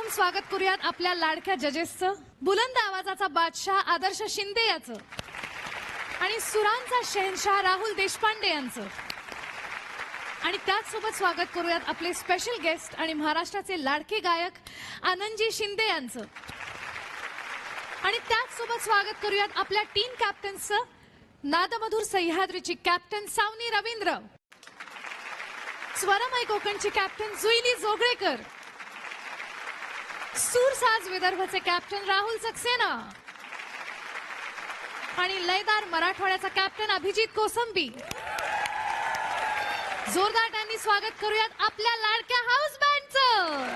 आपण स्वागत करूयात आपल्या लाडक्या जजेसचं, बुलंद आवाजाचा बादशाह आदर्श शिंदे याचं आणि सुरांचा शहनशाह राहुल देशपांडे यांचं. आणि त्याचसोबत स्वागत करूयात आपले स्पेशल गेस्ट आणि महाराष्ट्राचे लाडके गायक आनंदजी शिंदे यांचं. आणि त्याचसोबत स्वागत करूयात आपल्या टीम कॅप्टन्सचं, नादमधुर सह्याद्रीची कॅप्टन सावनी रवींद्र, स्वरमय कोकणची कॅप्टन जुईली जोगळेकर, सूरसाज विदर्भचे कॅप्टन राहुल सक्सेना आणि लयदार मराठवाड्याचा कॅप्टन अभिजित कोसंबी. जोरदार त्यांनी स्वागत करूयात आपल्या लाडक्या हाऊस बँडचं.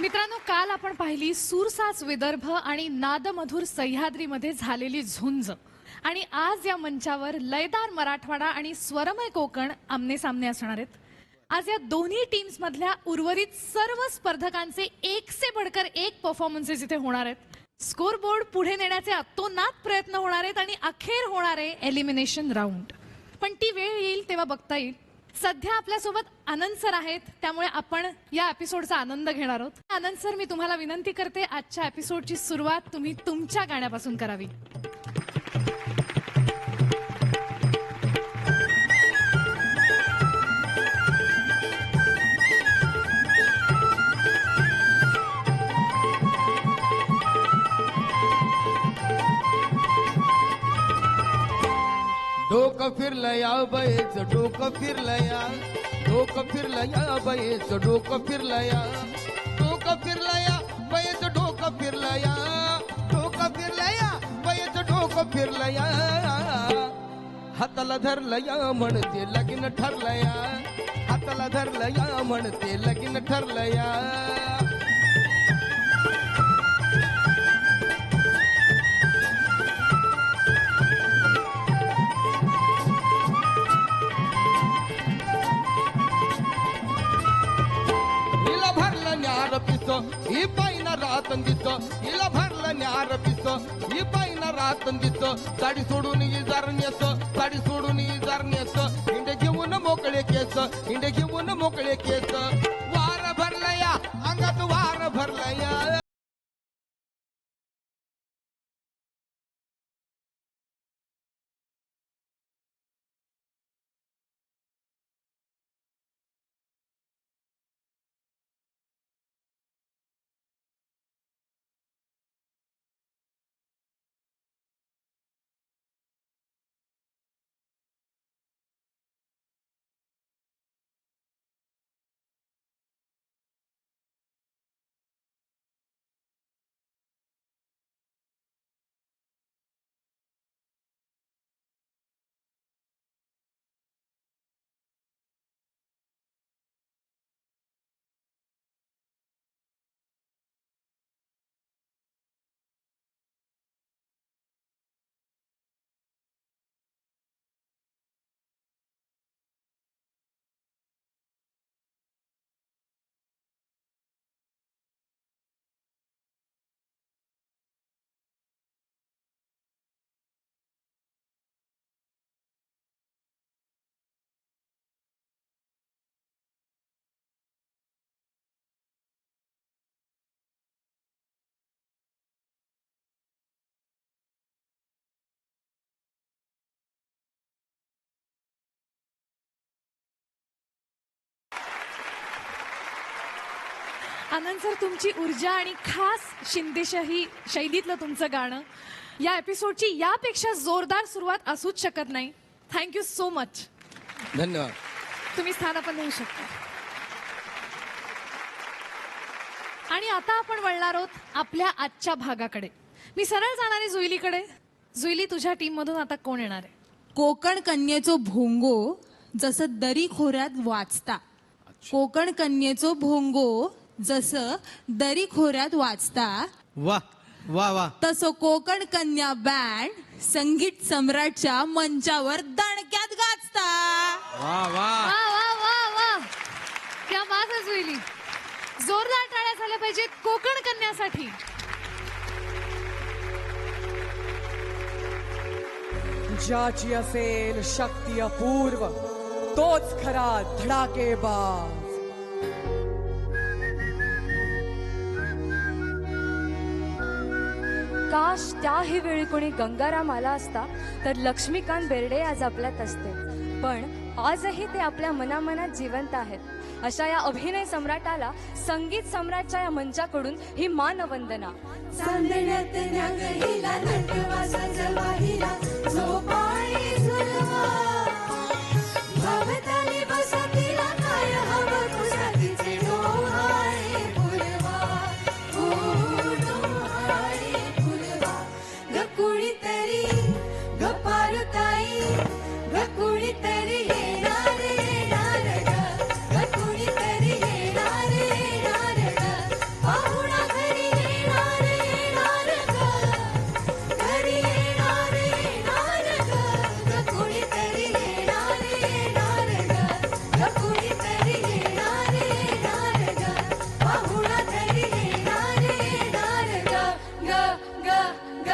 मित्रांनो, काल आपण पाहिली सूरसाज विदर्भ आणि नादमधुर सह्याद्रीमध्ये झालेली झुंज, आणि आज या मंचावर लयदार मराठवाडा आणि स्वरमय कोकण आमने सामने असणार आहेत. आज या दोन्ही टीम्स मधल्या उर्वरित सर्व स्पर्धकांचे एक से बढ़कर एक परफॉर्मन्सेस इथे होणार आहेत. स्कोर बोर्ड पुढे नेण्याचे अतोनात प्रयत्न होणार आहेत आणि अखेर होणारे एलिमिनेशन राऊंड. पण ती वेळ येईल तेव्हा बघता येईल. सध्या आपल्यासोबत आनंद सर आहेत, त्यामुळे आपण या एपिसोडचा आनंद घेणार आहोत. आनंद सर, मी तुम्हाला विनंती करते, आजच्या एपिसोडची सुरुवात तुम्ही तुमच्या गाण्यापासून करावी. डोकं फिरलं या बाईचं डोकं फिरलं या, डोकं फिरलं या बाईचं डोकं फिरलं या, डोकं फिरलं या बाईचं डोकं फिरलं या, डोकं फिरलं या बाईचं डोकं फिरलं या. हाताला धरलं या म्हणते लगीन ठरलं या, हाताला धरलं या म्हणते लगीन ठरलं या. ही बाईना रातन दिसत, हिला भरलं न्यार पिस, ही बाईना रातन दिसत. साडी सोडून इजार नेस, साडी सोडून इजार नेस, हिंडे घेऊन मोकळे केस, हिंडे घेऊन मोकळे केस. वार भरलं या अंगात वार भरलं या. आनंद सर, तुमची ऊर्जा आणि खास शिंदेशाही शैलीतलं तुमचं गाणं या एपिसोडची यापेक्षा जोरदार सुरुवात असूच शकत नाही. Thank you so much. धन्यवाद. तुम्ही स्थान पण देऊ शकता. आणि आता आपण वळणार आहोत आपल्या आजच्या भागाकडे. मी सरळ जाणार आहे जुईलीकडे. जुईली, तुझ्या टीम मधून आता कोण येणार आहे? कोकण कन्येचो भोंगो जसं दरी खोऱ्यात वाचता, कोकण कन्येचो भोंगो जसं दरी खोऱ्यात वाचता, वा वा वा, तसं कोकण कन्या बँड संगीत सम्राटच्या मंचावर दणक्यात गाजता. वा वा वा वा वा वा, क्या बात आहे जुईली. जोरदार टाळ्या झाल्या पाहिजेत कोकण कन्यासाठी. ज्याची असेल शक्ती अपूर्व तोच खरा धडाकेबाज. काश त्याही वेळी कोणी गंगाराम आला असता तर लक्ष्मीकांत बेर्डे आज आपल्यात असते. पण आजही ते आपल्या मनामनात जिवंत आहेत. अशा या अभिनय सम्राटाला संगीत सम्राटच्या या मंचाकडून ही मानवंदना. चांदण्यात न्यागहीला नटवा सजवाहीला झोपाळी झुलवा भवताली बसतीला काय हवं कुसातीचे डोहाळे फुलवा डोहाळे फुलवा ग कुणीतरी ग पारुताई ग कुणीतरी येणार येणार ग कुणीतरी येणार येणार ग पाहुणा घरी येणार येणार ग घरी येणार येणार ग कुणीतरी येणार येणार ग कुणीतरी येणार येणार ग पाहुणा घरी येणार येणार ग ग ग ग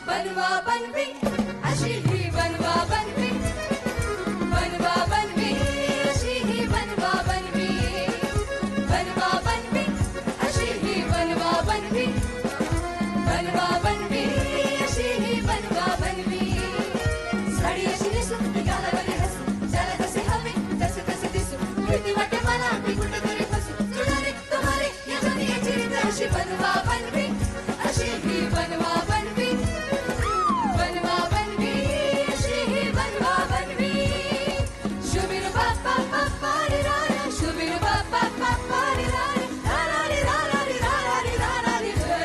बनवा बनवी अशी ही बनवा बनवी बनवा बनवी अशी ही बनवा बनवी बनवा बनवी अशी ही बनवा बनवी बनवा बनवी अशी ही बनवा बनवी साडी अशी नेसू गालावरी हसू ज्याला कसे हवे तसे तसे दिसू भीती वाटे मला मी कुठेतरी फसू तुडारे तुम्हारे या दुनियेची रीत अशी बनवा बनवी अशी ही बनवा बनवी बनवा बनवी अशी ही बनवा बनवी शुबिर बाप्पा बाप्पा रे रा रा शुबिर बाप्पा बाप्पा रे रा रा रा रे रा रा रे रा रा रे रा रा रे रे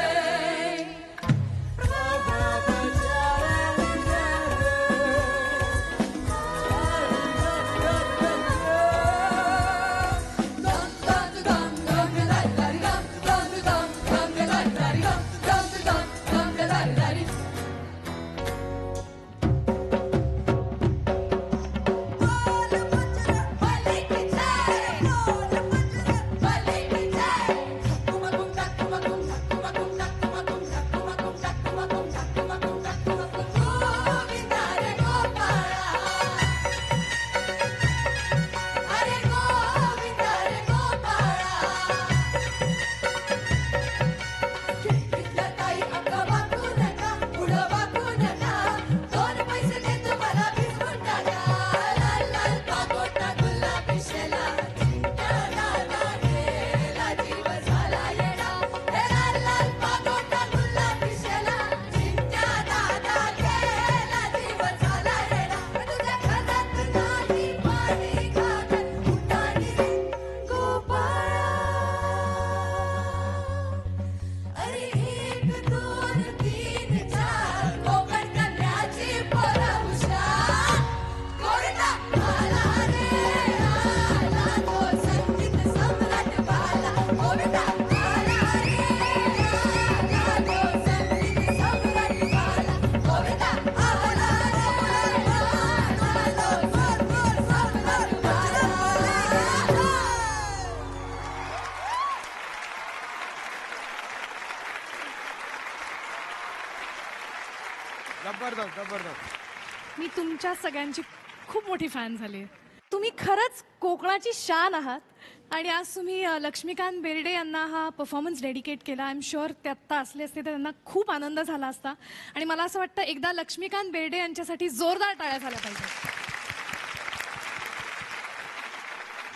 जबरदस्त जबरदस्त. मी तुमच्या सगळ्यांची खूप मोठी फॅन झाली. तुम्ही खरंच कोकणाची शान आहात आणि आज तुम्ही लक्ष्मीकांत बेर्डे यांना हा परफॉर्मन्स डेडिकेट केला. आय एम शुअर ते आत्ता असले असते तर त्यांना खूप आनंद झाला असता. आणि मला असं वाटतं एकदा लक्ष्मीकांत बेर्डे यांच्यासाठी जोरदार टाळ्या झाल्या पाहिजे.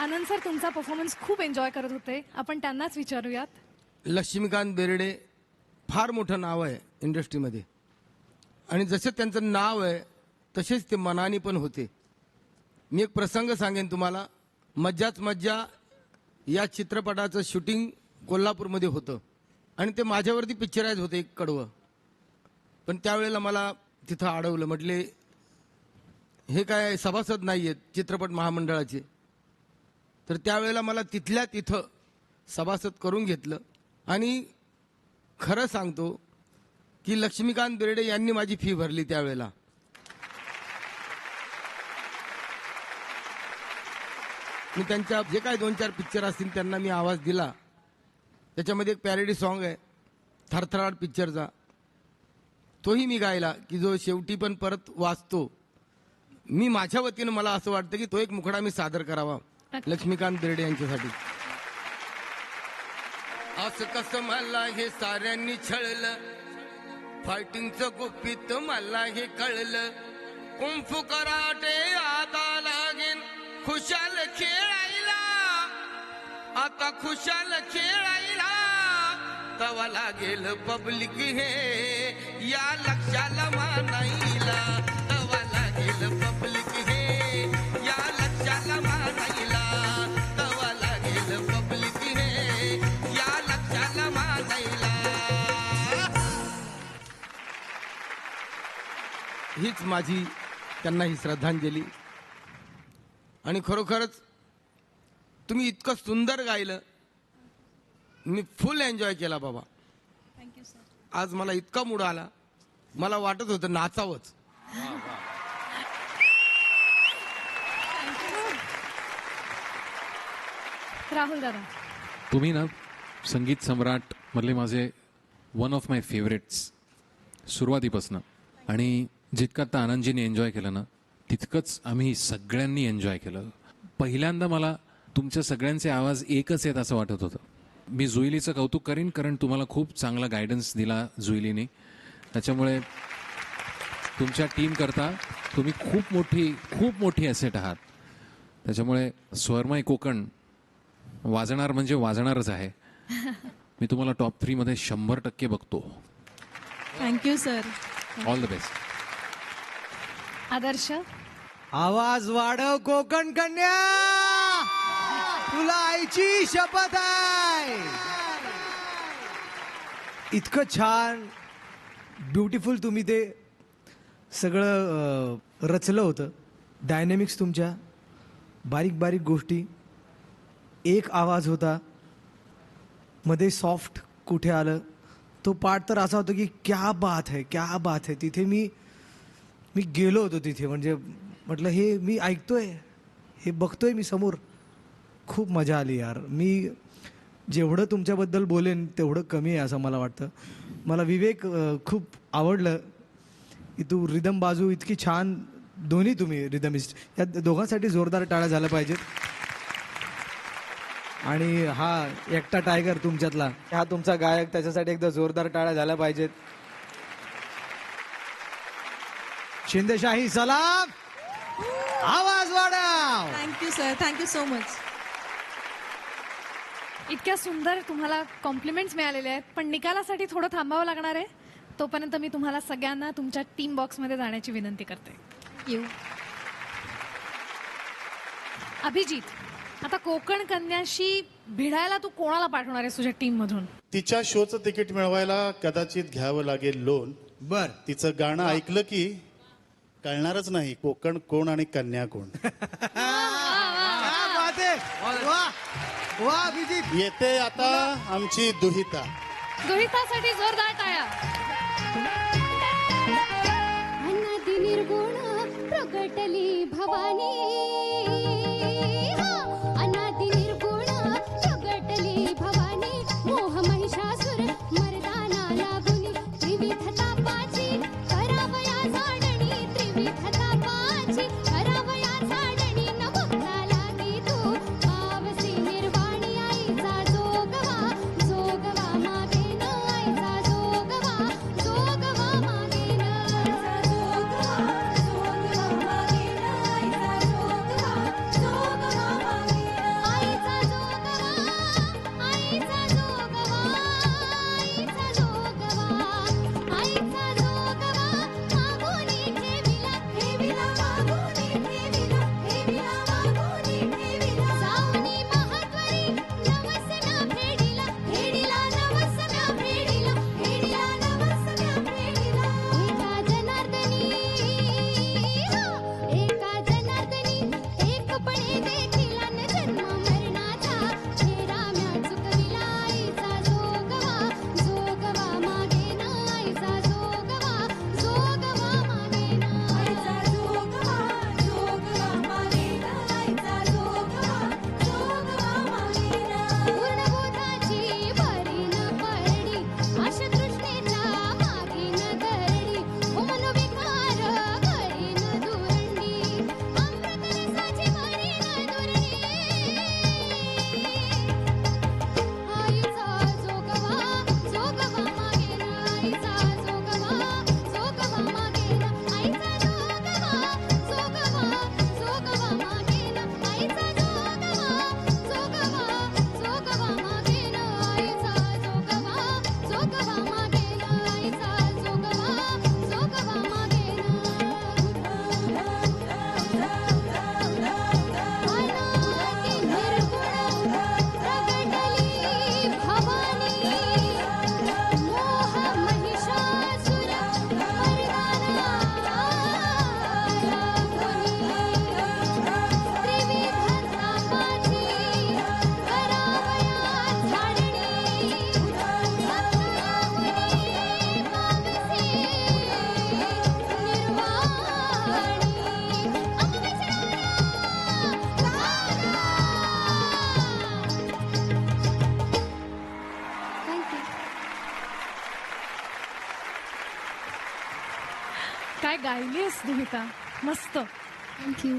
आनंद सर तुमचा परफॉर्मन्स खूप एन्जॉय करत होते. आपण त्यांनाच विचारूयात. लक्ष्मीकांत बेर्डे फार मोठं नाव आहे इंडस्ट्रीमध्ये आणि जसं त्यांचं नाव आहे तसेच ते मनाने पण होते. मी एक प्रसंग सांगेन तुम्हाला. मज्जाच मज्जा या चित्रपटाचं शूटिंग कोल्हापूरमध्ये होतं आणि ते माझ्यावरती पिक्चराईज होते एक कडवं. पण त्यावेळेला मला तिथं अडवलं. म्हटले हे काय सभासद नाही आहेत चित्रपट महामंडळाचे. तर त्यावेळेला मला तिथल्या तिथं सभासद करून घेतलं आणि खरं सांगतो की लक्ष्मीकांत बेर्डे यांनी माझी फी भरली त्यावेळेला. मी त्यांच्या जे काही 2-4 पिक्चर असतील त्यांना मी आवाज दिला. त्याच्यामध्ये एक पॅरोडी सॉन्ग आहे थरथराट पिक्चरचा. तोही मी गायला की जो शेवटी पण परत वाचतो. मी माझ्या वतीनं मला असं वाटतं की तो एक मुखडा मी सादर करावा लक्ष्मीकांत बेर्डे यांच्यासाठी. असं कसं मला हे साऱ्यांनी छळलं, फायटिंगचं गुपित मला हे कळलं. कुंफू कराटे आता लागेल खुशाल खेळायला, आता खुशाल खेळायला. तवा लागेल पब्लिक हे या लक्षाला मानायला. तवा लागेल पब्लिक हे या लक्षाला मानायला. तवा लागेल पब्लिक हे या लक्षाला मानायला. हीच माझी त्यांना ही श्रद्धांजली. आणि खरोखरच तुम्ही इतकं सुंदर गायलं, मी फुल एन्जॉय केला बाबा. आज मला इतका मूड आला, मला वाटत होतं नाचावंच. राहुल दादा, तुम्ही ना संगीत सम्राट मधले माझे वन ऑफ माय फेवरेट्स सुरुवातीपासून. आणि जितकं आता आनंदजीने एन्जॉय केलं ना, तितकंच आम्ही सगळ्यांनी एन्जॉय केलं. पहिल्यांदा मला तुमच्या सगळ्यांचे आवाज एकच आहेत असं वाटत होतं. मी जुईलीचं कौतुक करीन, कारण तुम्हाला खूप चांगला गायडन्स दिला जुईलीने. त्याच्यामुळे तुमच्या टीम करता तुम्ही खूप मोठी ॲसेट आहात. त्याच्यामुळे स्वरमय कोकण वाजणार म्हणजे वाजणारच आहे. मी तुम्हाला टॉप 3 मध्ये 100% बघतो. Thank you sir. All the best. Adarsh, आवाज वाढव कोकण कन्या, तुला आईची शपथ आहे. इतकं छान ब्युटिफुल तुम्ही ते सगळं रचलं होतं. डायनॅमिक्स तुमच्या, बारीक बारीक गोष्टी, एक आवाज होता, मध्ये सॉफ्ट कुठे आलं. तो पार्ट तर असा होता की क्या बात है, क्या बात है. तिथे मी गेलो होतो तिथे. म्हणजे म्हटलं हे मी ऐकतोय, हे बघतोय मी समोर. खूप मजा आली यार. मी जेवढं तुमच्याबद्दल बोलेन तेवढं कमी आहे असं मला वाटतं. मला विवेक खूप आवडलं की तू रिदम बाजू इतकी छान. दोन्ही तुम्ही रिदमिस्ट, या दोघांसाठी जोरदार टाळ्या झाल्या पाहिजेत. आणि हा एकटा टायगर तुमच्यातला, हा तुमचा गायक, त्याच्यासाठी एकदा जोरदार टाळ्या झाल्या पाहिजेत. शिंदेशाही सलाम, आवाज वाढव. Thank you sir. Thank you so much. इतक्या सुंदर तुम्हाला कॉम्प्लिमेंट्स मिळालेले आहेत, पण निकालासाठी थोडं थांबावं लागणार आहे. तोपर्यंत मी तुम्हाला सगळ्यांना तुमच्या टीम बॉक्समध्ये जाण्याची विनंती करते. येऊ. अभिजित, आता कोकण कन्याशी भिडायला तू कोणाला पाठवणार आहेस तुझ्या टीम मधून? तिच्या शोचं तिकीट मिळवायला कदाचित घ्यावं लागेल लोन. बर. तिचं गाणं ऐकलं की कळणारच नाही कोकण कोण आणि कन्या कोण. क्या बात है. वा वा अभिजित. येते आता आमची दुहिता. दुहितासाठी जोरदार टाळ्या. अनादि निर्गुण प्रगटली भवानी, अनादि निर्गुण प्रगटली भवानी. मोह महिषासुर मर्दाना लागुनी, त्रिविध तापाची करावया झाडणी. त्रिविध तापाची करावया झाडणी. न बघता लागी तू पावसी निर्वाणी. आईचा जोगवा जोगवा मागेन, आईचा जोगवा जोगवा मागेन. आईचा जोगवा जोगवा मागेन, आईचा जोगवा काय गायलीस दुहिता, मस्त. थँक्यू.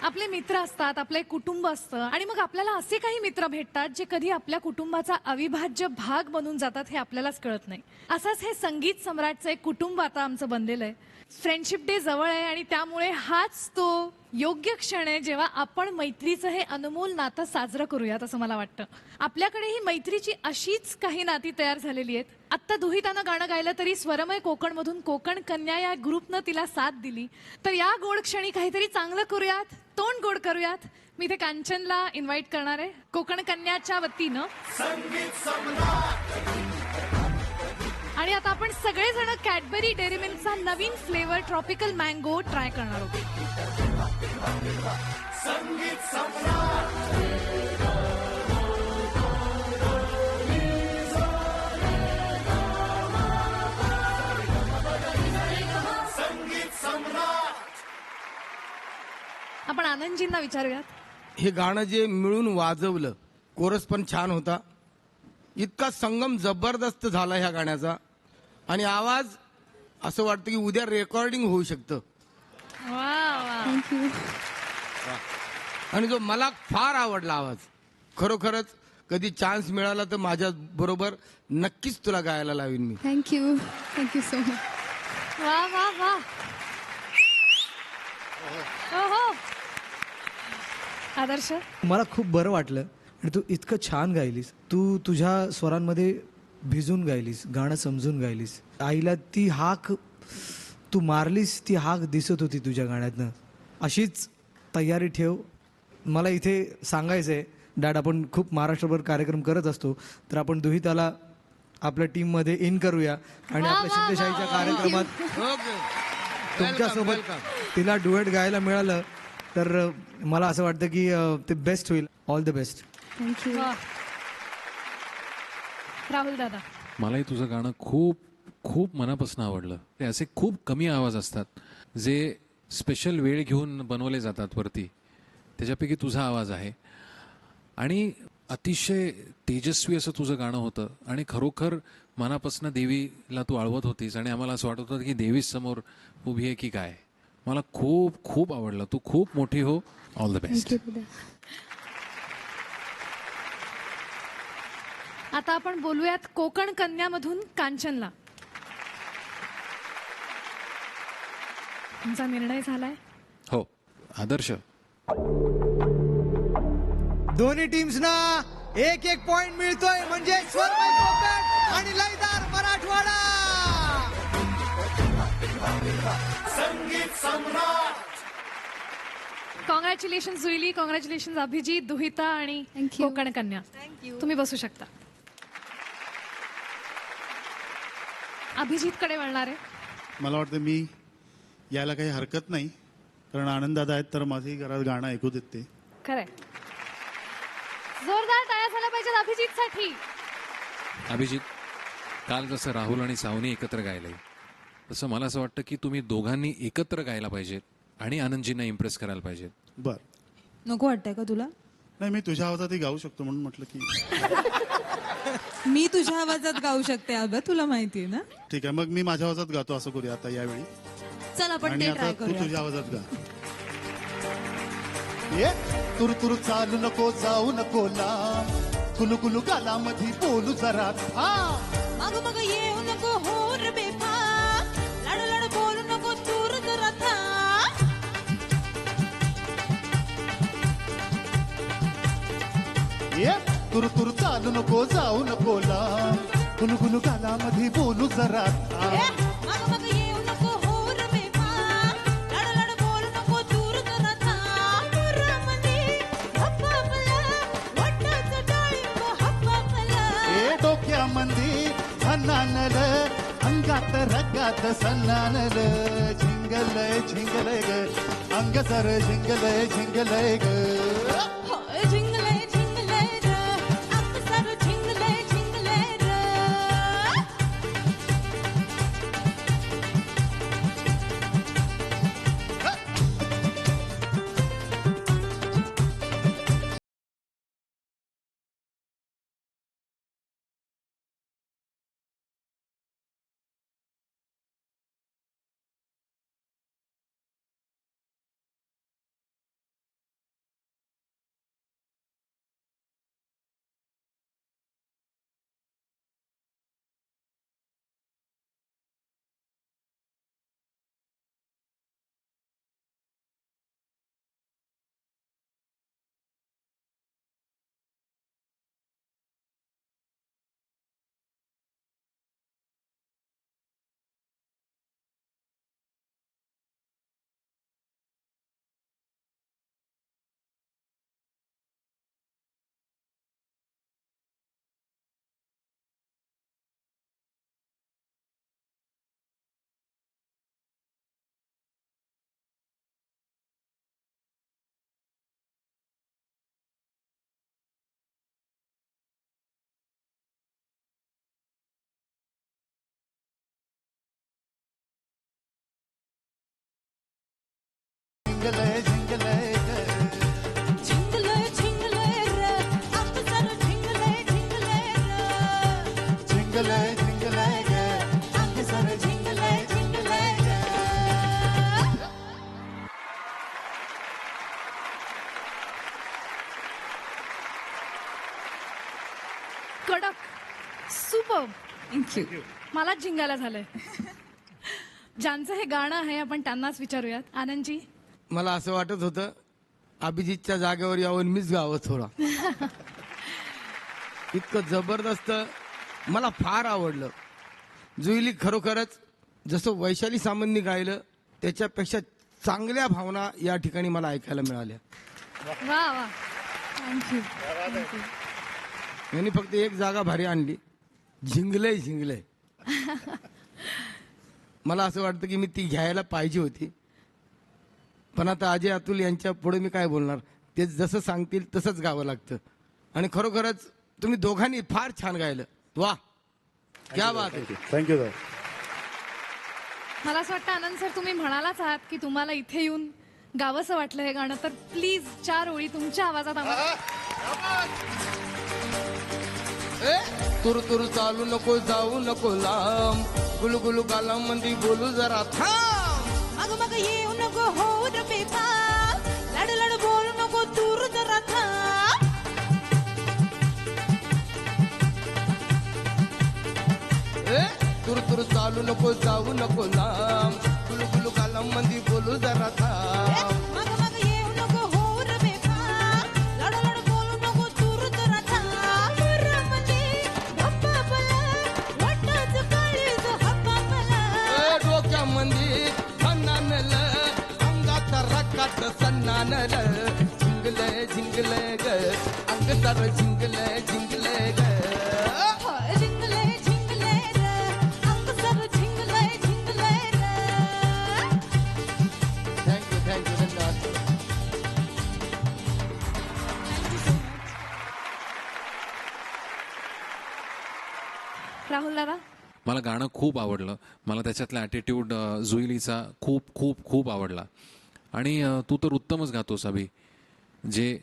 आपले मित्र असतात, आपलं एक कुटुंब असतं आणि मग आपल्याला असे काही मित्र भेटतात जे कधी आपल्या कुटुंबाचा अविभाज्य भाग बनून जातात हे आपल्यालाच कळत नाही. असंच हे संगीत सम्राटचं एक कुटुंब आता आमचं बनलेलं आहे. फ्रेंडशिप डे जवळ आहे आणि त्यामुळे हाच तो योग्य क्षण आहे जेव्हा आपण मैत्रीचं हे अनमोल नातं साजरं करूयात असं मला वाटतं. आपल्याकडे ही मैत्रीची अशीच काही नाती तयार झालेली आहेत. आत्ता दुहितानं गाणं गायलं तरी स्वरमय कोकणमधून कोकण कन्या या ग्रुपनं तिला साथ दिली. तर या गोड क्षणी काहीतरी चांगलं करूयात, तोंड गोड करूयात. मी इथे कांचनला इन्व्हाइट करणार आहे कोकण कन्याच्या वतीनं. आणि आता आपण सगळेजण कॅडबरी डेअरी मिल्कचा नवीन फ्लेवर ट्रॉपिकल मँगो ट्राय करणार आहोत. आपण आनंदजींना विचारूयात. हे गाणं जे मिळून वाजवलं, कोरस पण छान होता, इतका संगम जबरदस्त झाला ह्या गाण्याचा आणि आवाज असं वाटतं की उद्या रेकॉर्डिंग होऊ शकतं. वा वा. थँक्यू. आणि जो मला फार आवडला आवाज, खरोखरच कधी चान्स मिळाला तर माझ्या बरोबर नक्कीच तुला गायला लावीन मी. थँक्यू. Thank you so much. वा वा वा. हो. आदर्श, मला खूप बरं वाटलं आणि तू इतकं छान गायलीस. तू तुझ्या स्वरांमध्ये भिजून गायलीस, गाणं समजून गायलीस. आईला ती हाक तू मारलीस, ती हाक दिसत होती तुझ्या गाण्यातनं. अशीच तयारी ठेव. मला इथे सांगायचं आहे डॅड, आपण खूप महाराष्ट्रभर कार्यक्रम करत असतो, तर आपण दुहिताला आपल्या टीममध्ये इन करूया आणि आपल्या शिंदेशाहीच्या कार्यक्रमात ओके, तुमच्यासोबत तिला डुएट गायला मिळालं तर मला असं वाटतं की ते बेस्ट होईल. All the best. थँक्यू. वा. राहुल दादा, मलाही तुझं गाणं खूप खूप मनापासून आवडलं. ते असे खूप कमी आवाज असतात जे स्पेशल वेळ घेऊन बनवले जातात वरती, त्याच्यापैकी तुझा आवाज आहे आणि अतिशय तेजस्वी असं तुझं गाणं होतं आणि खरोखर मनापासून देवीला तू आळवत होतीस आणि आम्हाला असं वाटत होतं की देवी समोर उभी आहे की काय. मला खूप खूप आवडलं. तू खूप मोठी हो. All the best. थँक्यू. आता आपण बोलूयात कोकण कन्यामधून कांचनला. तुमचा निर्णय झालाय? हो आदर्श. दोन्ही टीम्सना एक एक पॉइंट मिळतोय म्हणजे स्वरमय कोकण आणि लयदार मराठवाडा. कॉंग्रॅच्युलेशन जुईली, कॉंग्रॅच्युलेशन अभिजित, दुहिता आणि Thank you. कोकण कन्या. तुम्ही बसू शकता. अभिजित कडे वळणार आहे. मला वाटतं मी यायला काही हरकत नाही, कारण आनंददादा आहेत तर माझी घरात गाणं ऐकू देत ते. खरंय. जोरदार टाळ्या झाल्या पाहिजेत अभिजितसाठी. अभिजित, काल जसं राहुल आणि सावनी एकत्र गायलंय तसं मला असं वाटतं की तुम्ही दोघांनी एकत्र गायला पाहिजेत आणि आनंदजींना इम्प्रेस करायला पाहिजेत. बर, नको वाटतंय का तुला? नाही मी तुझ्या आवाजातही गाऊ शकतो म्हणून म्हटलं की मी तुझ्या आवाजात गाऊ शकते अगं, तुला माहितीये ना. ठीक आहे, मग मी माझ्या आवाजात गातो असं करूया आता यावेळी. चल आपण आणि ते आता ट्राय तू करूया. तुझ्या आवाजात गा. ये तुर तुर चालू नको जाऊ नको ला, कुलू कुलू गाला मधी बोलू जरा. मग मग येऊ नको होर बेफा, लड लड बोलू नको तूर जरा था. ये तुर तुर चालू नको जाऊ नको ला, कुलू कुलू गाला मधी बोलू जरा. मग मग येऊ नको होर बेफा, लड लड बोलू नको तूर जरा था. मुरामनी हप्पापला, वाटाचं डाळिंब हप्पापला. ए डोक्यामंदी झनानल, अंगात रगात सन्नानल. झिंगलय झिंगलय ग, अंग सर झिंगलय झिंगलय ग. झिंगलय झिंगलय र अंग सारं झिंगलय झिंगलय र झिंगलय झिंगलय ग अंग सारं झिंगलय झिंगलय ग. कडक, सुपर. थँक्यू. मला जिंगायला झालंय. ज्यांचं हे गाणं आहे आपण त्यांनाच विचारूयात. आनंदजी, मला असं वाटत होतं अभिजितच्या जागेवर यावं मीच गावं थोडा. इतकं जबरदस्त, मला फार आवडलं. जुईली खरोखरच जसं वैशाली सामंतनी गायलं त्याच्यापेक्षा चांगल्या भावना या ठिकाणी मला ऐकायला मिळाल्या. वा वा, थँक्यू. यांनी फक्त एक जागा भारी आणली, झिंगलय झिंगलय. मला असं वाटतं की मी ती घ्यायला पाहिजे होती, पण आता अजय अतुल यांच्या पुढे मी काय बोलणार. ते जसं सांगतील तसंच गावं लागतं. आणि खरोखरच तुम्ही दोघांनी फार छान गायलं. वा, क्या बात आहे. Thank you sir. मला असं वाटतं आनंद सर, तुम्ही म्हणालाच आहात की तुम्हाला इथे येऊन गावंसं वाटलं हे गाणं, तर प्लीज 4 ओळी तुमच्या आवाजात आम्हाला. तुरु तुरु चालू नको, जाऊ नको लांब, गुलगुलू गाला मंदी बोलू जरा थांब. मग मग येऊ नको होऊ रे बेफाम, लड लड बोलू नको दूर जरा थांब. तुरु तुरु चालू नको, जाऊ नको लांब, गुलगुलू गाला मंदी बोलू जरा थांब. मग मग येऊ नको होऊ रे बेफाम, लड लड बोलू नको दूर जरा थांब. रमणी धप्पापला, वाटाचं काळीज हप्पापला. डोक्यामध्ये फनानल, अंगात रकात सन्नानल, झिंगलय झिंगलय ग अंग तर झिंगलय झिंगलय ग. झिंगलय झिंगलय र अंग सारं झिंगलय झिंगलय र. थँक्यू थँक्यू धन्यवाद. राहुल दादा, मला गाणं खूप आवडलं. मला त्याच्यातला ॲटिट्यूड जुईलीचा खूप खूप खूप आवडला. आणि तू तर उत्तमच गातोस अभि. जे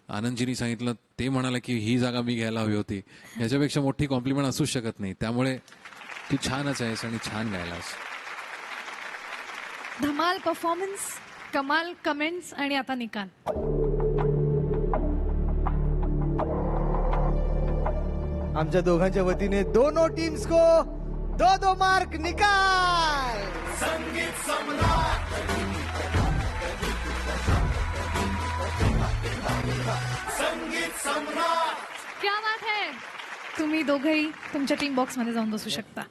आनंदजींनी सांगितलं ते म्हणाले की ही जागा मी घ्यायला हवी होती, ह्याच्यापेक्षा मोठी कॉम्प्लिमेंट असूच शकत नाही. त्यामुळे तू छानच आहेस आणि छान गायलास. धमाल परफॉर्मन्स, कमाल कमेंट्स आणि आता निकाल. आमच्या दोघांच्या वतीने दोनों टीम्स को 2-2 मार्क. निकाल. क्या बात है. तुम्ही दोघंही तुमच्या टीम बॉक्समध्ये जाऊन बसू शकता.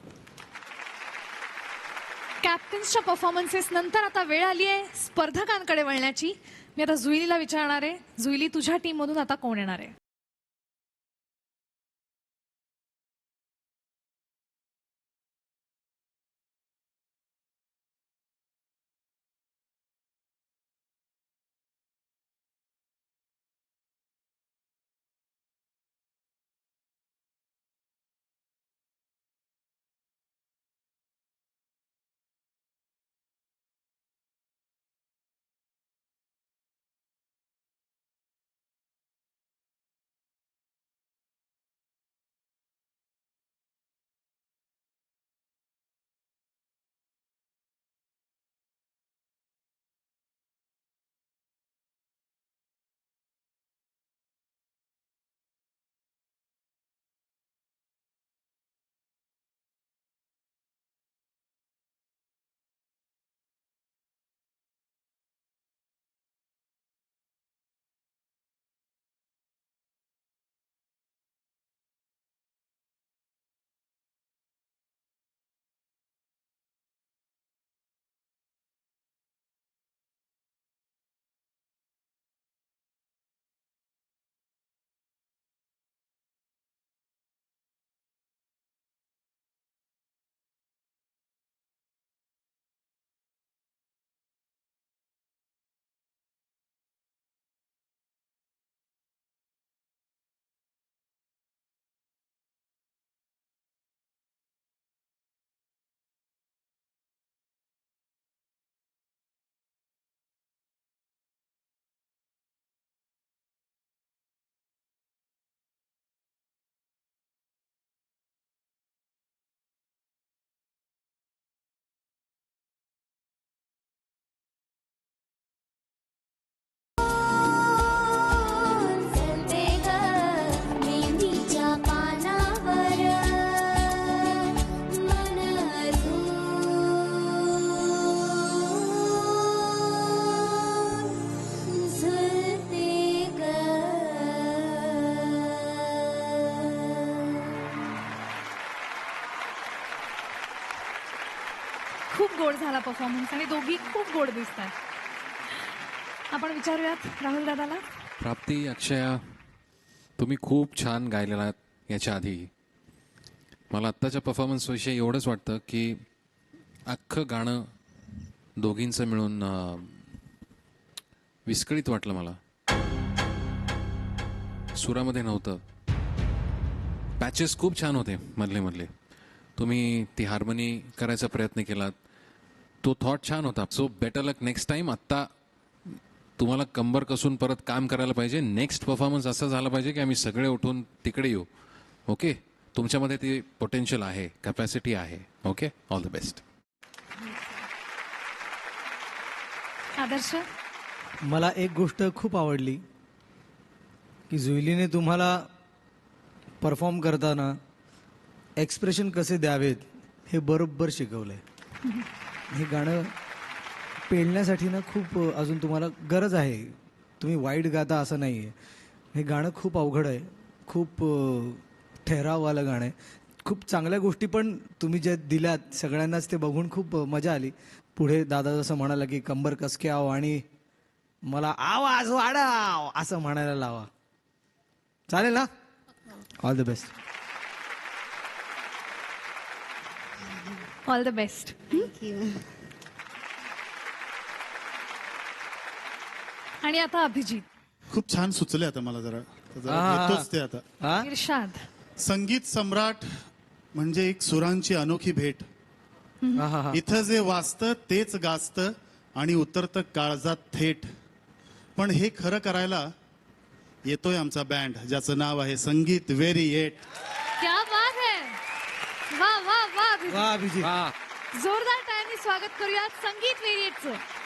कॅप्टन्सच्या परफॉर्मन्सेस नंतर आता वेळ आली आहे स्पर्धकांकडे वळण्याची. मी आता जुईलीला विचारणार आहे, जुईली तुझ्या टीम मधून आता कोण येणार आहे? गोड झाला परफॉर्मन्स आणि दोघी खूप गोड दिसत आहेत. आपण विचारूयात राहुल दादाला. प्राप्ती, अक्षया, तुम्ही खूप छान गायलेला आहात याच्या आधी. मला आत्ताच्या परफॉर्मन्सविषयी एवढंच वाटतं की अख्खं गाणं दोघींचं मिळून विस्कळीत वाटलं मला. सुरामध्ये नव्हतं. पॅचेस खूप छान होते मधले मधले. तुम्ही ती हार्मनी करायचा प्रयत्न केलात, तो थॉट छान होता. सो बेटर लक नेक्स्ट टाइम. आत्ता तुम्हाला कंबर कसून परत काम करायला पाहिजे. नेक्स्ट परफॉर्मन्स असं झाला पाहिजे की आम्ही सगळे उठून तिकडे येऊ. ओके, तुमच्यामध्ये ती पोटेन्शियल आहे, कॅपॅसिटी आहे. Okay, all the best. Adarsh. मला एक गोष्ट खूप आवडली की जुईलीने तुम्हाला परफॉर्म करताना एक्सप्रेशन कसे द्यावेत हे बरोबर शिकवलंय. हे गाणं पेलण्यासाठी ना खूप अजून तुम्हाला गरज आहे. तुम्ही वाईट गाता असं नाही आहे. हे गाणं खूप अवघड आहे, खूप ठहराववालं गाणं आहे. खूप चांगल्या गोष्टी पण तुम्ही ज्या दिल्यात सगळ्यांनाच ते बघून खूप मजा आली. पुढे दादा जसं म्हणाला की कंबर कसके आव आणि मला आवाज वाढाव असं म्हणायला लावा. चालेल ना? All the best. All the best. आणि आता अभिजित. खूप छान सुचले आता मला जरा हा. येतोच ते आता. हा? इर्शाद. संगीत सम्राट म्हणजे एक सुरांची अनोखी भेट. हा, हा, हा. इथं जे वाचतं तेच गाजतं आणि उतरतं काळजात थेट. पण हे खरं करायला येतोय आमचा बँड, ज्याचं नाव आहे संगीत व्हेरिएट. क्या बात है. वा वा वा अभिजित. वा अभिजित. जोरदार टाळ्यांनी स्वागत करूयात संगीत वेरिएटचं.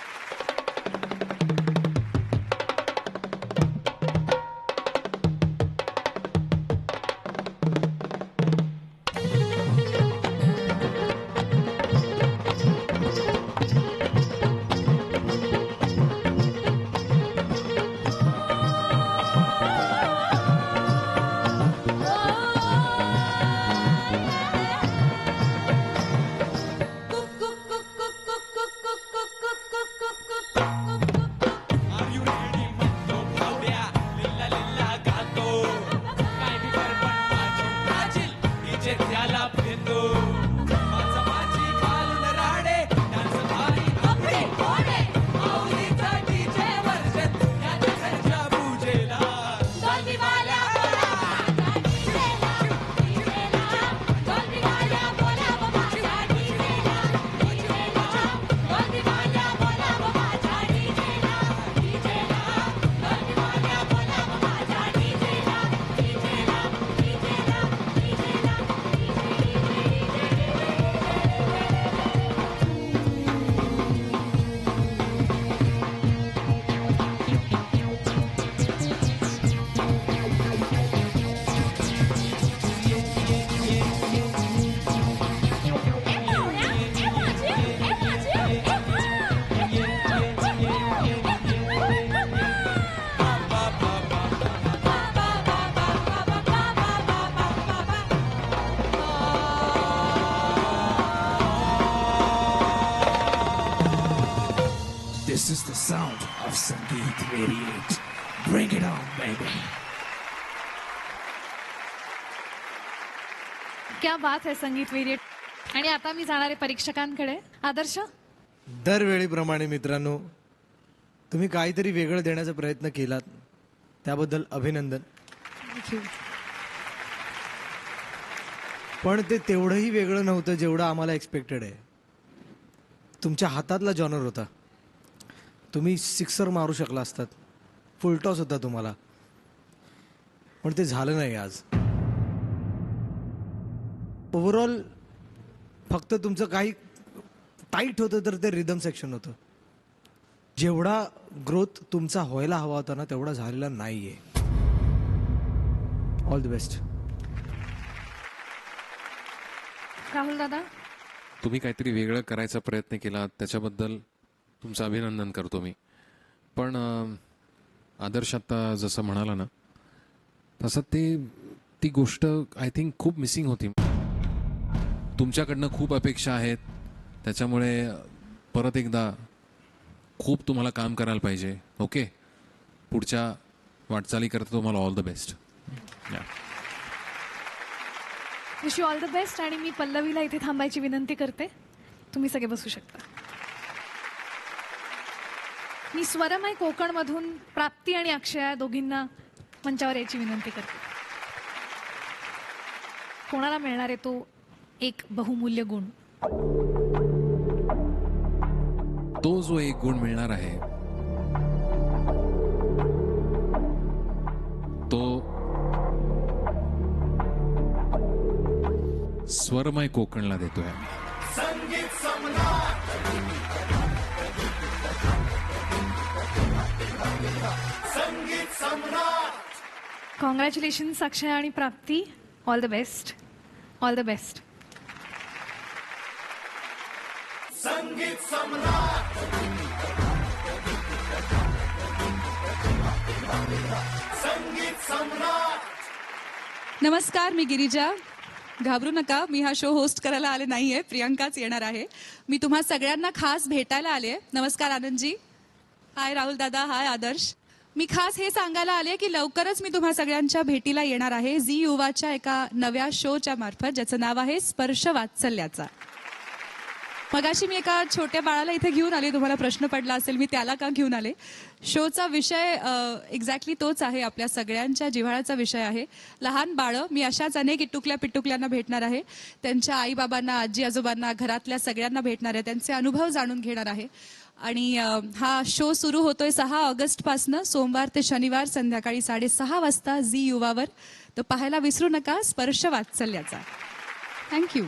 This is the sound of Sangeet Radiate. Bring it on, baby. क्या बात है संगीत वेरिएट. आणि आता मी जाणार आहे परीक्षकांकडे. आदर्श. दरवेळीप्रमाणे मित्रांनो, तुम्ही काहीतरी वेगळं देण्याचा प्रयत्न केलात, त्याबद्दल अभिनंदन. पण ते तेवढंही वेगळं नव्हतं जेवढं आम्हाला एक्सपेक्टेड आहे. तुमच्या हातातला जॉनर होता. तुम्ही सिक्सर मारू शकला असतात, फुलटॉस होता तुम्हाला, पण ते झालं नाही आज. ओव्हरऑल फक्त तुमचं काही टाईट होतं तर ते रिदम सेक्शन होतं. जेवढा ग्रोथ तुमचा व्हायला हवा होता ना तेवढा झालेला नाहीये. All the best. राहुल दादा. तुम्ही काहीतरी वेगळं करायचा प्रयत्न केला, त्याच्याबद्दल तुमचं अभिनंदन करतो मी. पण आदर्श आता जसं म्हणाला ना तसं ती गोष्ट आय थिंक खूप मिसिंग होती. तुमच्याकडनं खूप अपेक्षा आहेत, त्याच्यामुळे परत एकदा खूप तुम्हाला काम करायला पाहिजे. ओके, पुढच्या वाटचालीकरता तुम्हाला all the best. Wish you all the best. आणि मी पल्लवीला इथे थांबायची विनंती करते. तुम्ही सगळे बसू शकता. मी स्वरमय कोकणमधून प्राप्ती आणि अक्षया दोघींना मंचावर यायची विनंती करते. कोणाला मिळणार आहे तो एक बहुमूल्य गुण? तो जो एक गुण मिळणार आहे तो स्वरमय कोकणला देतोय. कॉंग्रॅच्युलेशन्स अक्षया आणि प्राप्ती. All the best. All the best. नमस्कार, मी गिरिजा. घाबरू नका, मी हा शो होस्ट करायला आले नाहीये, प्रियंकाच येणार आहे. मी तुम्हा सगळ्यांना खास भेटायला आले. नमस्कार आनंदजी. हाय राहुल दादा. हाय आदर्श. मी खास हे सांगायला आले की लवकरच मी तुम्हा सगळ्यांच्या भेटीला येणार आहे झी युवाच्या एका नव्या शोच्या मार्फत, ज्याचं नाव आहे स्पर्श वात्सल्याचा. मगाशी मी एका छोट्या बाळाला इथे घेऊन आले. तुम्हाला प्रश्न पडला असेल मी त्याला का घेऊन आले. शोचा विषय एक्झॅक्टली तोच आहे, आपल्या सगळ्यांच्या जिव्हाळ्याचा विषय आहे. लहान बाळं. मी अशाच अनेक इटुकल्या पिटुकल्यांना भेटणार आहे. त्यांच्या आईबाबांना, आजी आजोबांना, घरातल्या सगळ्यांना भेटणार आहे. त्यांचे अनुभव जाणून घेणार आहे. आणि हा शो सुरू होतोय 6 ऑगस्टपासनं, सोमवार ते शनिवार संध्याकाळी 6:30 वाजता झी युवावर. तर पाहायला विसरू नका स्पर्श वात्सल्याचा. थँक्यू.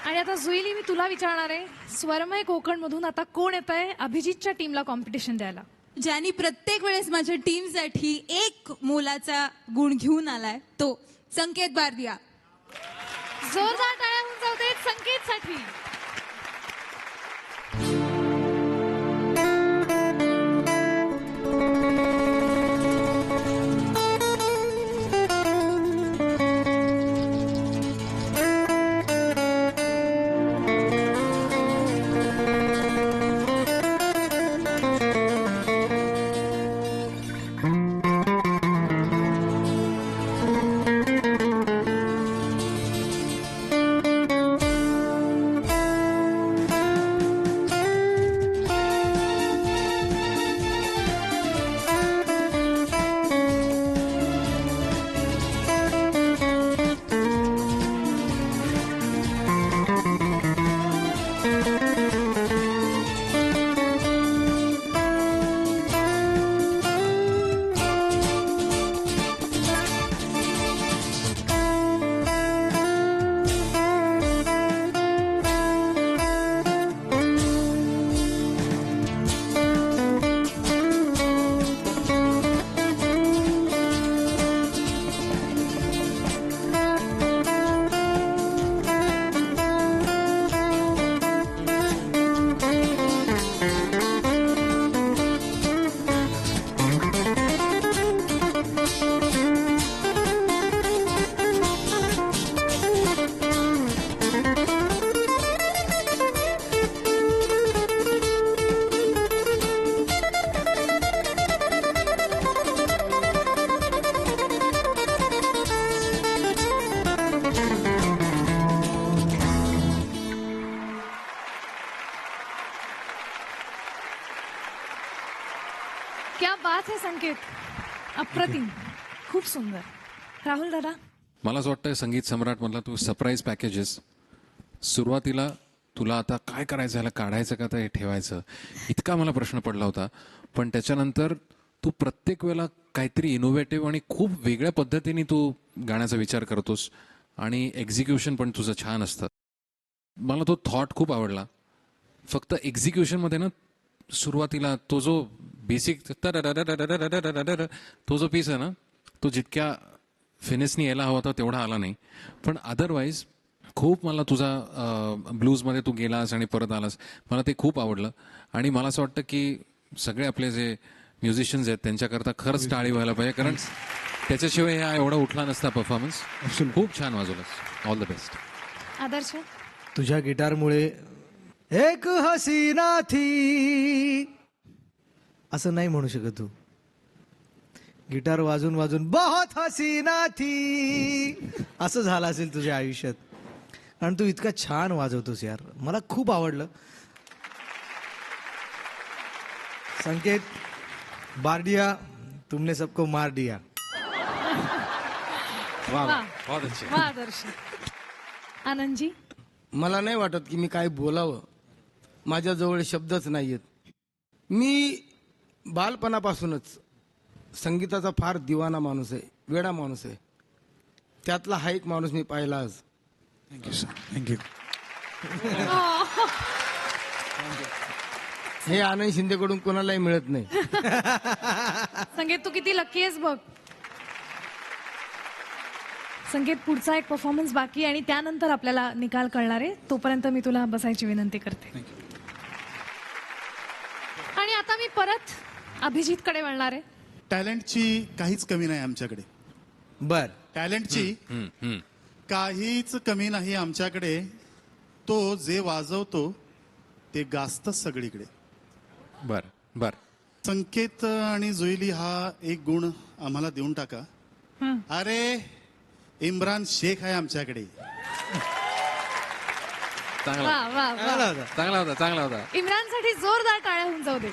आणि आता जुईली, मी तुला विचारणार आहे, स्वरमय कोकणमधून आता कोण येत आहे अभिजितच्या टीमला कॉम्पिटिशन द्यायला? ज्यांनी प्रत्येक वेळेस माझ्या टीमसाठी एक मोलाचा गुण घेऊन आलाय तो संकेत बारदिया. जोरदार टाळ्या होऊन जाऊ देत संकेतसाठी. क्या बात है संकेत. अप्रतिम. खूप सुंदर. राहुल दादा, मला असं वाटतं संगीत सम्राट मधला तू सरप्राईज पॅकेजेस सुरुवातीला तुला आता काय करायचं, ह्याला काढायचं का ते ठेवायचं, इतका मला प्रश्न पडला होता. पण त्याच्यानंतर तू प्रत्येक वेळेला काहीतरी इनोव्हेटिव्ह आणि खूप वेगळ्या पद्धतीने तू गाण्याचा विचार करतोस आणि एक्झिक्युशन पण तुझं छान असतं. मला तो थॉट खूप आवडला. फक्त एक्झिक्युशनमध्ये ना सुरुवातीला तो जो बेसिक तो जो पीस आहे ना, तो जितक्या फिनिशनी यायला हवा होता तेवढा आला नाही. पण अदरवाईज खूप मला तुझा ब्लूजमध्ये तू गेलास आणि परत आलास, मला ते खूप आवडलं. आणि मला असं वाटतं की सगळे आपले जे म्युझिशियन्स आहेत त्यांच्याकरता खरंच टाळी व्हायला पाहिजे, कारण त्याच्याशिवाय हा एवढा उठला नसता परफॉर्मन्स. खूप छान वाजवलास. All the best. आदर्श, तुझ्या गिटारमुळे एक हसीना थी असं नाही म्हणू शकत तू. गिटार वाजून वाजून बहुत हसीना थी असं झालं असेल तुझ्या आयुष्यात, कारण तू इतका छान वाजवतोस यार. मला खूप आवडलं. संकेत, बारडिया, तुमने सबको मार दिया. वा वा आदर्श. आनंदजी, मला नाही वाटत की मी काय बोलावं, माझ्याजवळ शब्दच नाही आहेत. मी बालपणापासूनच संगीताचा फार दिवाना माणूस आहे, वेडा माणूस आहे. त्यातला हा एक माणूस मी पाहिला आज. Thank you sir. थँक्यू. हे आनंद शिंदेकडून कोणालाही मिळत नाही. संकेत तू किती लकी आहेस बघ. संकेत, पुढचा एक परफॉर्मन्स बाकी आणि त्यानंतर आपल्याला निकाल कळणार आहे. तोपर्यंत मी तुला बसायची विनंती करते. आणि आता मी परत अभिजितकडे वळणार आहे. टॅलेंटची काहीच कमी नाही आमच्याकडे. बर, टॅलेंटची काहीच कमी नाही आमच्याकडे. तो जे वाजवतो ते गाजतच सगळीकडे. बर बर. संकेत आणि जुईली हा एक गुण आम्हाला देऊन टाका. अरे इम्रान शेख आहे आमच्याकडे. चांगला वा वा वा. चांगला होता, चांगला होता. इम्रानसाठी जोरदार टाळ्या होऊन जाऊ दे.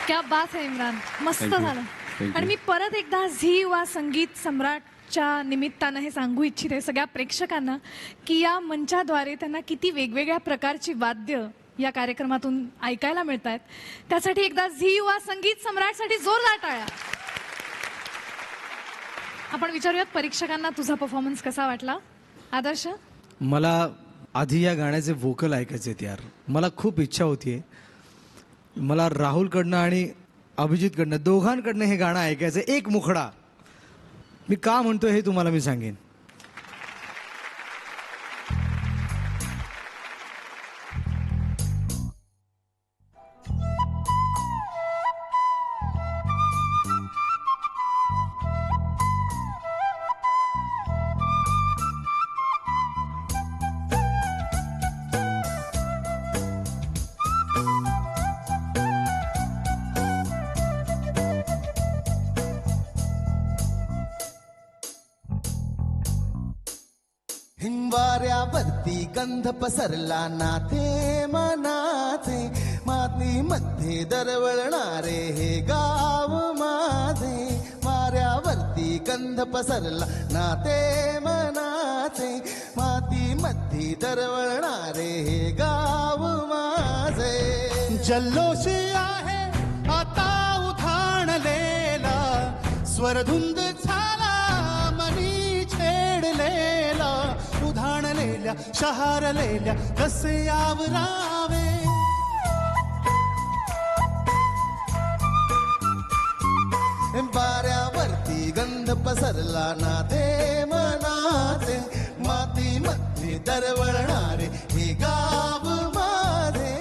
क्या बात है इम्रान, मस्त Thank you. झालं. Thank you. आणि मी परत एकदा झी युवा संगीत सम्राटच्या निमित्तानं हे सांगू इच्छिते सगळ्या प्रेक्षकांना की या मंचाद्वारे त्यांना किती वेगवेगळ्या प्रकारची वाद्य या कार्यक्रमातून ऐकायला मिळत आहेत. त्यासाठी एकदा झी युवा संगीत सम्राटसाठी जोरदार टाळ्या. आपण विचारूयात परीक्षकांना तुझा परफॉर्मन्स कसा वाटला. आदर्श, मला आधी या गाण्याचे व्होकल ऐकायचे आहेत यार. मला खूप इच्छा होतीये. मला राहुलकडनं आणि अभिजितकडनं दोघांकडनं हे गाणं ऐकायचं. एक मुखडा. मी का म्हणतोय हे तुम्हाला मी सांगेन. हिंवाऱ्यावरती गंध पसरला नाते मनाचे, मातीमध्ये दरवळणारे हे गाव माझे. वाऱ्यावरती गंध पसरला नाते मनाचे, मातीमध्ये दरवळणारे हे गाव माझे. जल्लोष आहे आता उधाणलेला, स्वरधुंद झाला मनी छेडलेला. उधाणलेल्या शहारलेल्या कसे आवरावे. वाऱ्यावरती गंध पसरला नाते मनाचे, मातीमध्ये दरवळणारे हे गाव माझे.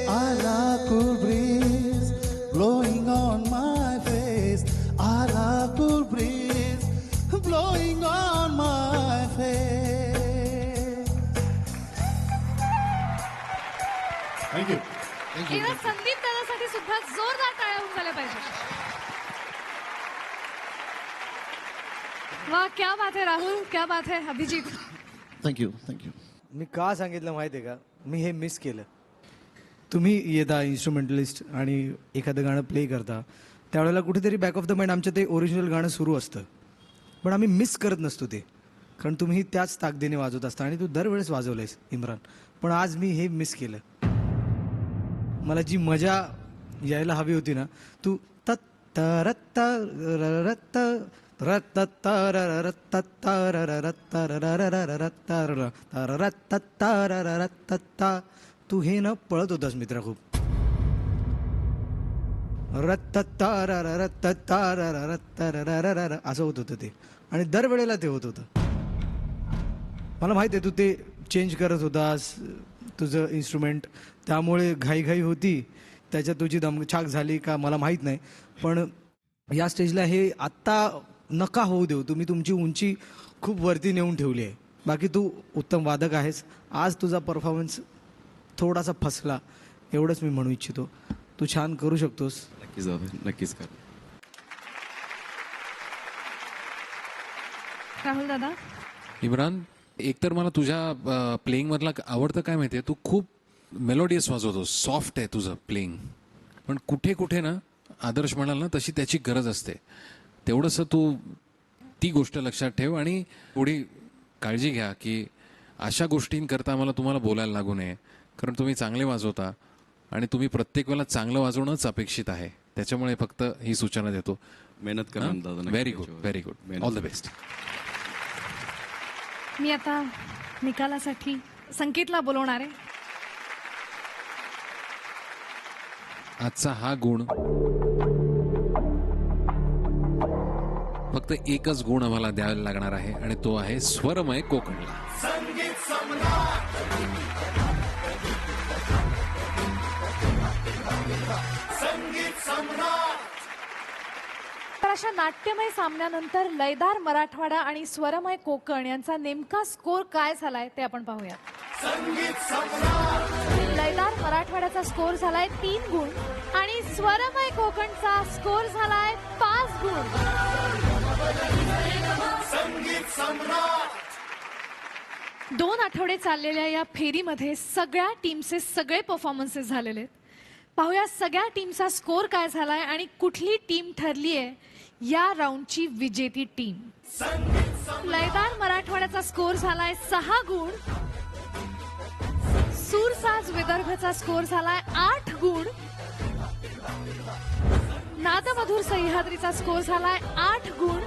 आला cool breeze blowing on my face. आला cool breeze blowing on my face. Thank you. इथं संदीप दादासाठी सुद्धा जोरदार टाळ्या होऊन झाल्या पाहिजे. वाह, क्या बात है राहुल, क्या बात है अभिजीत. Thank you thank you. मी का सांगितलं माहिती आहे का, मी हे मिस केलं. तुम्ही येता इन्स्ट्रुमेंटलिस्ट आणि एखादं गाणं प्ले करता, त्यावेळेला कुठेतरी बॅक ऑफ द माइंड आमचं ते ओरिजिनल गाणं सुरू असतं, पण आम्ही मिस करत नसतो ते, कारण तुम्ही त्याच ताकदीने वाजवत असता आणि तू दरवेळेस वाजवलंयस इम्रान. पण आज मी हे मिस केलं. मला जी मजा यायला हवी होती ना, तू तत्त रत्त तू हे ना पळत होतास मित्रा खूप. असं होत होतं ते, आणि दरवेळेला ते होत होतं. मला माहिती आहे तू ते चेंज करत होतास तुझं इन्स्ट्रुमेंट, त्यामुळे घाईघाई होती, त्याच्यात तुझी दमछाक झाली का मला माहीत नाही. पण या स्टेजला हे आत्ता नका होऊ देऊ. तुम्ही तुमची उंची खूप वरती नेऊन ठेवली आहे. बाकी तू उत्तम वादक आहेस. आज तुझा परफॉर्मन्स थोडासा फसला, एवढंच मी म्हणू इच्छितो. तू छान करू शकतोस. नक्कीच दादा, नक्कीच कर. राहुल दादा. इम्रान, एकतर मला तुझ्या प्लेईंगमधला आवडतं काय माहिती आहे, तू खूप मेलोडियस वाजवतो, सॉफ्ट आहे तुझं प्लेईंग. पण कुठे कुठे ना, आदर्श म्हणाल ना तशी त्याची गरज असते. तेवढंसं तू ती गोष्ट लक्षात ठेव आणि थोडी काळजी घ्या की अशा गोष्टींकरता मला तुम्हाला बोलायला लागू नये, कारण तुम्ही चांगले वाजवता आणि तुम्ही प्रत्येक वेळेला चांगलं वाजवणंच अपेक्षित आहे. त्याच्यामुळे फक्त ही सूचना देतो. मेहनत करा दादा. Very good, very good. All the best. मी आता निकालासाठी संकेतला बोलवणार आहे. आजचा हा गुण, फक्त एकच गुण आम्हाला द्यायला लागणार आहे आणि तो आहे स्वरमय कोकणला. तर अशा नाट्यमय सामन्यानंतर लयदार मराठवाडा आणि स्वरमय कोकण यांचा नेमका स्कोर काय झालाय ते आपण पाहूया. लयदार मराठवाड्याचा स्कोर झालाय 3 गुण आणि स्वरमय कोकणचा स्कोर झालाय 5 गुण. दोन आठवडे चाललेल्या या फेरीमध्ये सगळ्या टीमचे सगळे परफॉर्मन्सेस झालेले आहेत. पाहूया सगळ्या टीमचा स्कोर काय झालाय आणि कुठली टीम ठरली आहे या राऊंडची विजेती टीम. लयदार मराठवाड्याचा स्कोर झालाय 6 गुण. सूरसाज विदर्भचा स्कोर झालाय 8 गुण. नादमधुर सह्याद्रीचा स्कोर झालाय 8 गुण.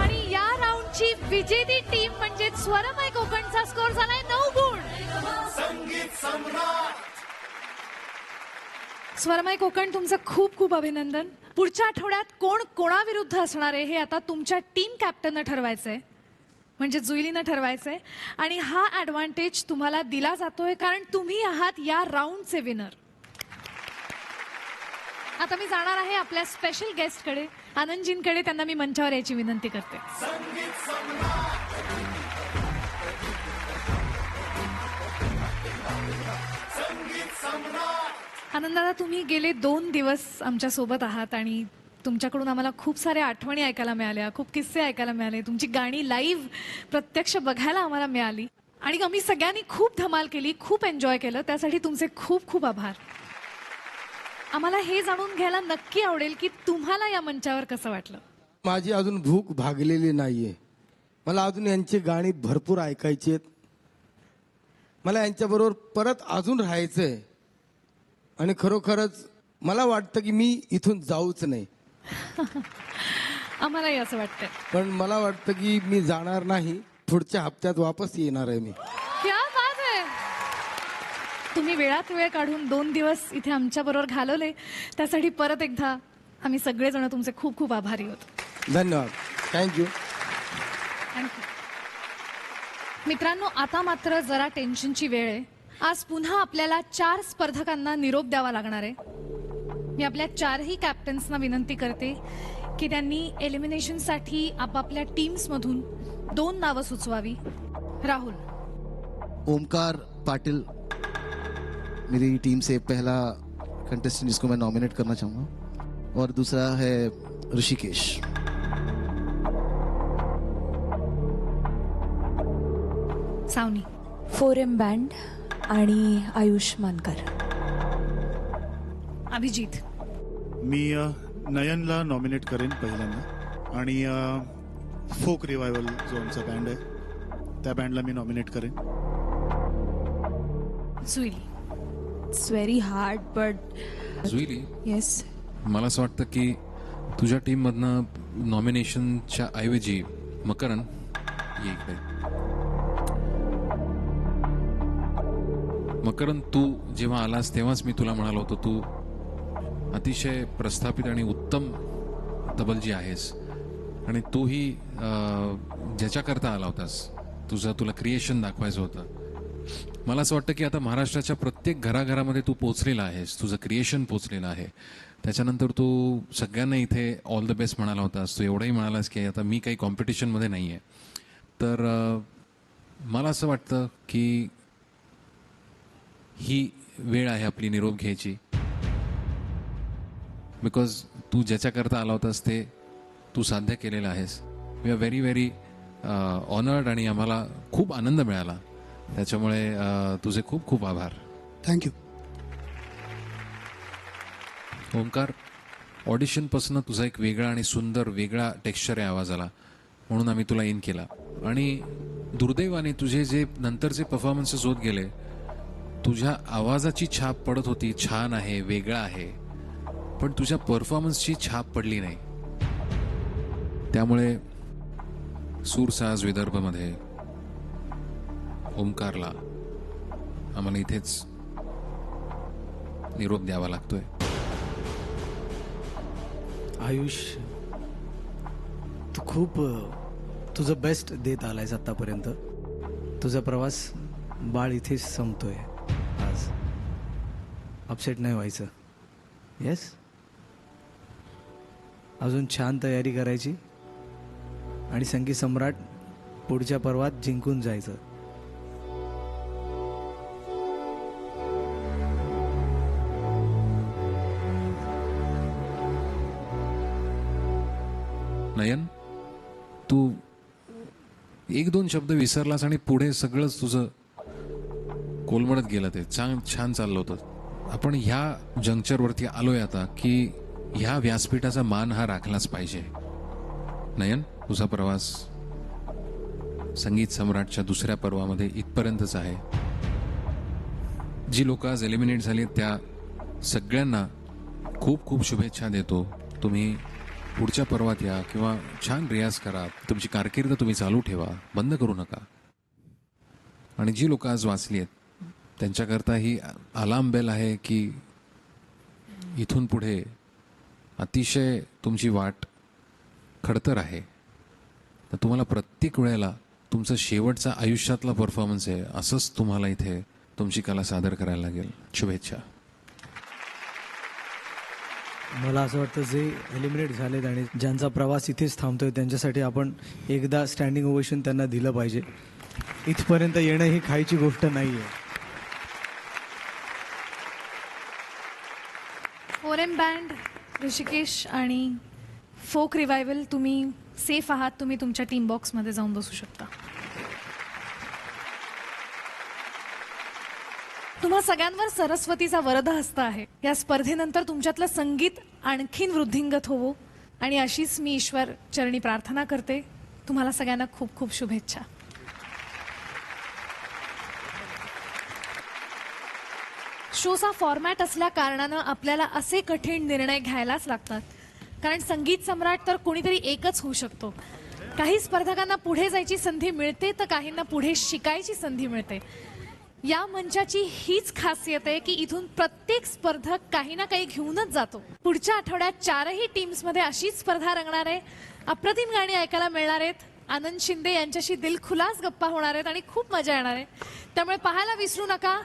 आणि या राऊंडची विजेती टीम म्हणजे स्वरमय कोकणचा स्कोर झालाय 9 गुण. स्वरमय कोकण, तुमचं खूप खूप अभिनंदन. पुढच्या आठवड्यात कोण कोणाविरुद्ध असणार आहे हे आता तुमच्या टीम कॅप्टननं ठरवायचंय, म्हणजे जुईलीनं ठरवायचंय. आणि हा ॲडव्हान्टेज तुम्हाला दिला जातोय कारण तुम्ही आहात या राऊंडचे विनर. आता मी जाणार आहे आपल्या स्पेशल गेस्टकडे, आनंदजींकडे. त्यांना मी मंचावर यायची विनंती करते. आनंदादा, तुम्ही गेले 2 दिवस आमच्या सोबत आहात आणि तुमच्याकडून आम्हाला खूप साऱ्या आठवणी ऐकायला मिळाल्या, खूप किस्से ऐकायला मिळाले, तुमची गाणी लाईव्ह प्रत्यक्ष बघायला आम्हाला मिळाली आणि आम्ही सगळ्यांनी खूप धमाल केली, खूप एन्जॉय केलं. त्यासाठी तुमचे खूप खूप आभार. आम्हाला हे जाणून घ्यायला नक्की आवडेल की तुम्हाला या मंचावर कसं वाटलं. माझी अजून भूक भागलेली नाहीये. मला अजून यांची गाणी भरपूर ऐकायची आहेत. मला यांच्याबरोबर परत अजून राहायचंय आणि खरोखरच मला वाटतं की मी इथून जाऊच नाही. आम्हालाही असं वाटतंय. पण मला वाटतं की मी जाणार नाही. पुढच्या हप्त्यात वापस येणार आहे मी. क्या बात आहे. तुम्ही वेळात वेळ काढून 2 दिवस इथे आमच्याबरोबर घालवले त्यासाठी परत एकदा आम्ही सगळेजण तुमचे खूप खूप आभारी आहोत. धन्यवाद. थँक्यू. थँक्यू. मित्रांनो, आता मात्र जरा टेन्शनची वेळ आहे. आज पुन्हा आपल्याला 4 स्पर्धकांना निरोप द्यावा लागणार आहे. मी आपल्या 4ही कॅप्टन्सना विनंती करते की त्यांनी एलिमिनेशनसाठी आपापल्या टीम्समधून 2 नावं सुचवावी. राहुल. ओमकार पाटिल मेरी टीम से पहला कंटेस्टेंट जिसको मैं नॉमिनेट करना चाहूँगा, और दूसरा है ऋषिकेश. सावनी. 4M बँड आणि आयुष मानकर. अभिजित. मी नयनला नॉमिनेट करेन पहिल्यांदा, आणि फोक रिवायवल जो आमचा बँड आहे त्या बँडला मी नॉमिनेट करेन. Juilee. It's very hard but Juilee, yes. मला असं वाटतं की तुझ्या टीममधनं नॉमिनेशनच्या ऐवजी मकरन ये इकडे. मकरन, तू जेव्हा आलास तेव्हाच मी तुला म्हणालो होतो तू अतिशय प्रस्थापित आणि उत्तम तबलजी आहेस आणि तूही ज्याच्याकरता आला होतास, तुला क्रिएशन दाखवायचं होतं. मला असं वाटतं की आता महाराष्ट्राच्या प्रत्येक घराघरामध्ये तू पोचलेला आहेस, तुझं क्रिएशन पोचलेलं आहे. त्याच्यानंतर तू सगळ्यांना इथे ऑल द बेस्ट म्हणाला होतास. तू एवढंही म्हणालास की आता मी काही कॉम्पिटिशनमध्ये नाही आहे. तर मला असं वाटतं की ही वेळ आहे आपली निरोप घ्यायची. बिकॉज तू ज्याच्याकरता आला होतास ते तू साध्य केलेलं आहेस. We are very very honoured आणि आम्हाला खूप आनंद मिळाला. त्याच्यामुळे तुझे खूप खूप आभार. थँक्यू. ओंकार, ऑडिशनपासून तुझा एक वेगळा आणि सुंदर वेगळा टेक्स्चर आहे आवाजाला, म्हणून आम्ही तुला इन केला. आणि दुर्दैवाने तुझे जे नंतरचे परफॉर्मन्सेस होत गेले, तुझ्या आवाजाची छाप पडत होती, छान आहे, वेगळा आहे, पण तुझ्या परफॉर्मन्सची छाप पडली नाही. त्यामुळे सूरसाज विदर्भमध्ये ओमकारला आम्हाला इथेच निरोप द्यावा लागतोय. आयुष, तू खूप तुझं बेस्ट देत आलायस आतापर्यंत. तुझा प्रवास बाळ इथेच संपतोय. आज अपसेट नाही व्हायचं. येस, अजून छान तयारी करायची आणि संगीत सम्राट पुढच्या पर्वात जिंकून जायचं. नयन, तू 1-2 शब्द विसरलास आणि पुढे सगळंच तुझं कोलमडत गेलं. ते छान चाललं होतं. आपण ह्या जंक्चरवरती आलोय आता की ह्या व्यासपीठाचा मान हा राखलाच पाहिजे. नयन, तुझा प्रवास संगीत सम्राटच्या 2ऱ्या पर्वामध्ये इथपर्यंतच आहे. जी लोक आज एलिमिनेट झाली त्या सगळ्यांना खूप खूप शुभेच्छा देतो. तुम्ही पुढच्या पर्वात या किंवा छान रियाज करा. तुमची कारकीर्द तुम्ही चालू ठेवा, बंद करू नका. आणि जी लोक आज वाचली आहेत त्यांच्याकरता ही अलार्म बेल आहे की इथून पुढे अतिशय तुमची वाट खडतर आहे. तर तुम्हाला प्रत्येक वेळेला तुमचं शेवटचा आयुष्यातला परफॉर्मन्स आहे असंच तुम्हाला इथे तुमची कला सादर करायला लागेल. शुभेच्छा. मला असं वाटतं जे एलिमिनेट झालेत आणि ज्यांचा प्रवास इथेच थांबतोय त्यांच्यासाठी आपण एकदा स्टँडिंग ओवेशन त्यांना दिलं पाहिजे. इथपर्यंत येणं ही खायची गोष्ट नाही आहे. 4M बँड, ऋषिकेश आणि फोक रिवायवल, तुम्ही सेफ आहात, तुम्ही तुमच्या टीम बॉक्समध्ये जाऊन बसू शकता. तुम्हा सगळ्यांवर सरस्वतीचा वरदहस्त आहे. या स्पर्धेनंतर तुमच्यातलं संगीत आणखीन वृद्धिंगत होवो आणि अशीच मी ईश्वर चरणी प्रार्थना करते. तुम्हाला सगळ्यांना खूप खूप शुभेच्छा. शोचा फॉर्मॅट असल्या कारणानं आपल्याला असे कठीण निर्णय घ्यायलाच लागतात, कारण संगीत सम्राट तर कोणीतरी एकच होऊ शकतो. काही स्पर्धकांना पुढे जायची संधी मिळते तर काहींना पुढे शिकायची संधी मिळते. या मंचाची हीच खासियत आहे की इथून प्रत्येक स्पर्धक काही ना काही घेऊनच जातो. पुढच्या आठवड्यात 4ही टीम्समध्ये अशीच स्पर्धा रंगणार आहे. अप्रतिम गाणी ऐकायला मिळणार आहेत. आनंद शिंदे यांच्याशी दिलखुलास गप्पा होणार आहेत आणि खूप मजा येणार आहे. त्यामुळे पाहायला विसरू नका.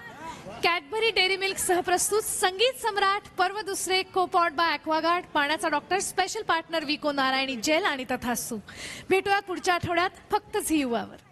कॅडबरी डेअरी मिल्क सहप्रस्तुत संगीत सम्राट पर्व दुसरे, कोपॉट बाय ॲक्वागार्ड, पाण्याचा डॉक्टर, स्पेशल पार्टनर विको नारायणी जेल आणि तथास्तू. भेटूयात पुढच्या आठवड्यात फक्त झी युवावर.